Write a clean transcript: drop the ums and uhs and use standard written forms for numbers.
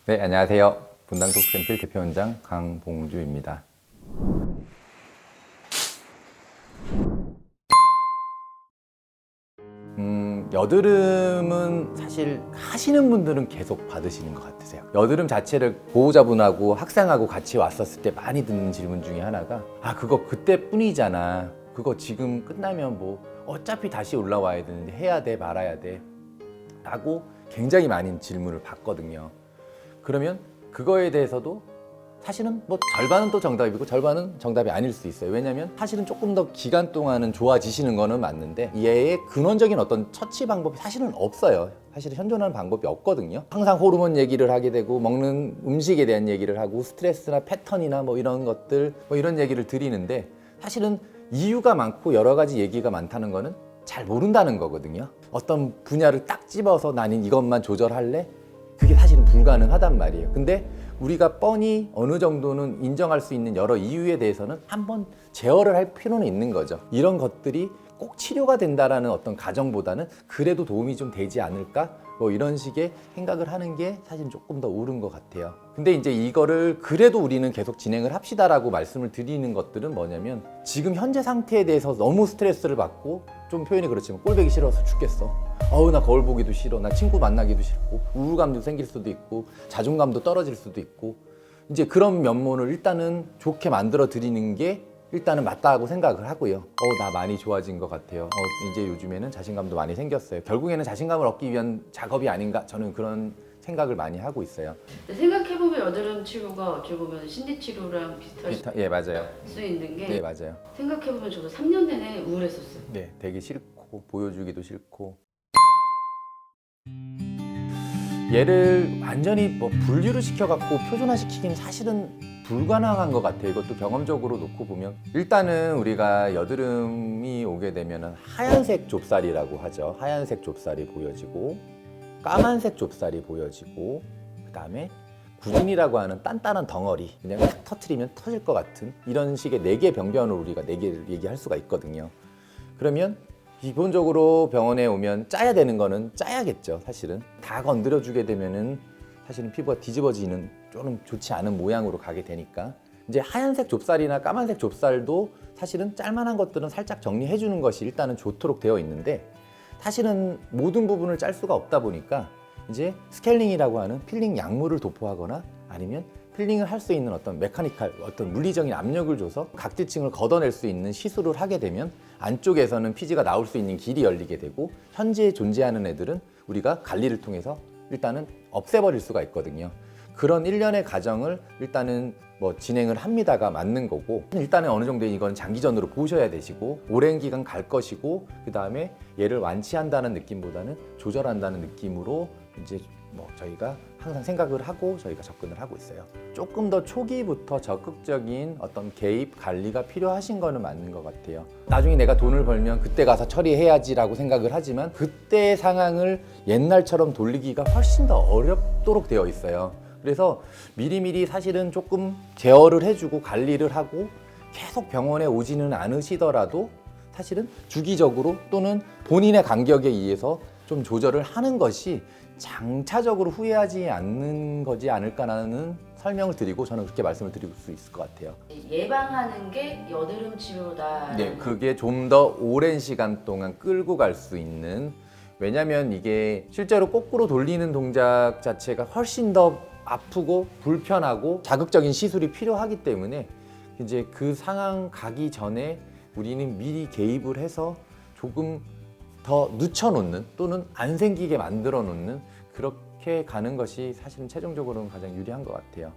네, 안녕하세요. 분당 톡센필 대표원장 강봉주입니다. 여드름은 사실 하시는 분들은 계속 받으시는 것 같으세요. 여드름 자체를 보호자분하고 학생하고 같이 왔었을 때 많이 듣는 질문 중에 하나가 그거 그때뿐이잖아. 그거 지금 끝나면 뭐 어차피 다시 올라와야 되는데 해야 돼 말아야 돼 라고 굉장히 많은 질문을 받거든요. 그러면 그거에 대해서도 사실은 뭐 절반은 또 정답이고 절반은 정답이 아닐 수 있어요. 왜냐하면 사실은 조금 더 기간 동안은 좋아지시는 거는 맞는데 얘의 근원적인 어떤 처치 방법이 사실은 없어요. 사실은 현존하는 방법이 없거든요. 항상 호르몬 얘기를 하게 되고 먹는 음식에 대한 얘기를 하고 스트레스나 패턴이나 뭐 이런 것들 뭐 이런 얘기를 드리는데 사실은 이유가 많고 여러 가지 얘기가 많다는 거는 잘 모른다는 거거든요. 어떤 분야를 딱 집어서 나는 이것만 조절할래? 그게 사실은 불가능하단 말이에요. 근데 우리가 뻔히 어느 정도는 인정할 수 있는 여러 이유에 대해서는 한번 제어를 할 필요는 있는 거죠. 이런 것들이 꼭 치료가 된다라는 어떤 가정보다는 그래도 도움이 좀 되지 않을까? 뭐 이런 식의 생각을 하는 게 사실 조금 더 옳은 것 같아요. 근데 이제 이거를 그래도 우리는 계속 진행을 합시다라고 말씀을 드리는 것들은 뭐냐면 지금 현재 상태에 대해서 너무 스트레스를 받고 좀 표현이 그렇지만 꼴보기 싫어서 죽겠어. 나 거울 보기도 싫어. 나 친구 만나기도 싫고 우울감도 생길 수도 있고 자존감도 떨어질 수도 있고 이제 그런 면모를 일단은 좋게 만들어 드리는 게 일단은 맞다고 생각을 하고요. 나 많이 좋아진 것 같아요. 이제 요즘에는 자신감도 많이 생겼어요. 결국에는 자신감을 얻기 위한 작업이 아닌가 저는 그런 생각을 많이 하고 있어요. 생각해보면 여드름 치료가 어찌 보면 신디 치료랑 비슷할 예, 맞아요. 수 있는 게 네, 맞아요. 생각해보면 저도 3년 내내 우울했었어요. 네, 되게 싫고 보여주기도 싫고 얘를 완전히 뭐 분류를 시켜갖고 표준화시키기는 사실은 불가능한 것 같아요. 이것도 경험적으로 놓고 보면 일단은 우리가 여드름이 오게 되면 하얀색 좁쌀이라고 하죠. 하얀색 좁쌀이 보여지고 까만색 좁쌀이 보여지고 그 다음에 구진이라고 하는 단단한 덩어리 그냥 탁 터트리면 터질 것 같은 이런 식의 4개 병변을 우리가 4개를 얘기할 수가 있거든요. 그러면 기본적으로 병원에 오면 짜야 되는 거는 짜야겠죠. 사실은 다 건드려 주게 되면은 사실은 피부가 뒤집어지는 좀 좋지 않은 모양으로 가게 되니까 이제 하얀색 좁쌀이나 까만색 좁쌀도 사실은 짤만한 것들은 살짝 정리해 주는 것이 일단은 좋도록 되어 있는데 사실은 모든 부분을 짤 수가 없다 보니까 이제 스케일링이라고 하는 필링 약물을 도포하거나 아니면 필링을 할 수 있는 어떤 메카니컬, 어떤 물리적인 압력을 줘서 각질층을 걷어낼 수 있는 시술을 하게 되면 안쪽에서는 피지가 나올 수 있는 길이 열리게 되고 현재 존재하는 애들은 우리가 관리를 통해서 일단은 없애버릴 수가 있거든요. 그런 일련의 과정을 일단은 뭐 진행을 합니다가 맞는 거고 일단은 어느 정도 이건 장기전으로 보셔야 되시고 오랜 기간 갈 것이고 그 다음에 얘를 완치한다는 느낌보다는 조절한다는 느낌으로 이제 뭐 저희가 항상 생각을 하고 저희가 접근을 하고 있어요. 조금 더 초기부터 적극적인 어떤 개입 관리가 필요하신 거는 맞는 것 같아요. 나중에 내가 돈을 벌면 그때 가서 처리해야지라고 생각을 하지만 그때의 상황을 옛날처럼 돌리기가 훨씬 더 어렵도록 되어 있어요. 그래서 미리미리 사실은 조금 제어를 해주고 관리를 하고 계속 병원에 오지는 않으시더라도 사실은 주기적으로 또는 본인의 간격에 의해서 좀 조절을 하는 것이 장차적으로 후회하지 않는 거지 않을까라는 설명을 드리고 저는 그렇게 말씀을 드릴 수 있을 것 같아요. 예방하는 게 여드름 치료다. 네, 그게 좀 더 오랜 시간 동안 끌고 갈 수 있는 왜냐면 이게 실제로 거꾸로 돌리는 동작 자체가 훨씬 더 아프고 불편하고 자극적인 시술이 필요하기 때문에 이제 그 상황 가기 전에 우리는 미리 개입을 해서 조금 더 늦춰놓는 또는 안 생기게 만들어 놓는 그렇게 가는 것이 사실은 최종적으로는 가장 유리한 것 같아요.